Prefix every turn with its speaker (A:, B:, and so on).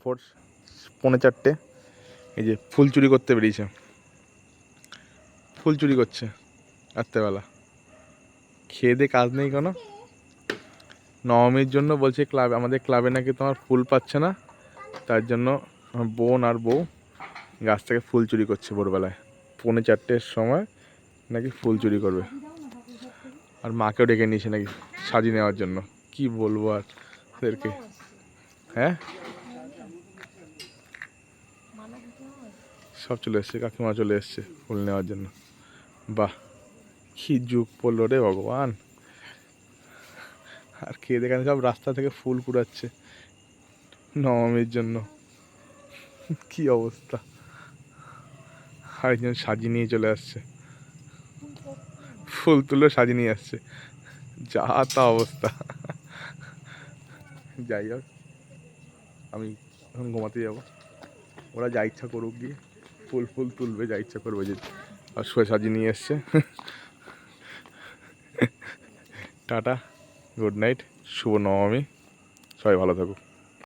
A: ভোর 3:45 এই যে ফুল চুরি করতে বেরিয়েছে, ফুল চুরি করছে রাত্রেবেলা। খেয়ে দিয়ে কাজ নেই কোনো, নবমীর জন্য বলছে ক্লাবে, আমাদের ক্লাবে নাকি তোমার ফুল পাচ্ছে না, তার জন্য আমার বোন আর বউ গাছ থেকে ফুল চুরি করছে ভোরবেলায়। 3:45 সময় নাকি ফুল চুরি করবে, আর মাকেও ডেকে নিয়েছে নাকি সাজিয়ে নেওয়ার জন্য। কি বলবো আর ওদেরকে। হ্যাঁ, সব চলে এসছে, কাকিমা চলে এসছে ফুল নেওয়ার জন্য। বাহ, কি যুগ পড়লো রে ভগবান। আর খেয়ে দেখেন সব রাস্তা থেকে ফুল কুড়াচ্ছে নবমীর জন্য। কি অবস্থা, আরেকজন সাজিয়ে নিয়ে চলে আসছে, ফুল তুলে সাজিয়ে নিয়ে আসছে, যা তা অবস্থা। যাই হোক, আমি এখন ঘুমাতে যাবো। ওরা যা ইচ্ছা করুক, গিয়ে ফুল ফুল তুলবে, যা ইচ্ছা করবে, যে আর শুয়ে সাজিয়ে নিয়ে এসছে। টাটা, গুড নাইট, শুভ নবমী, সবাই ভালো থাকুক।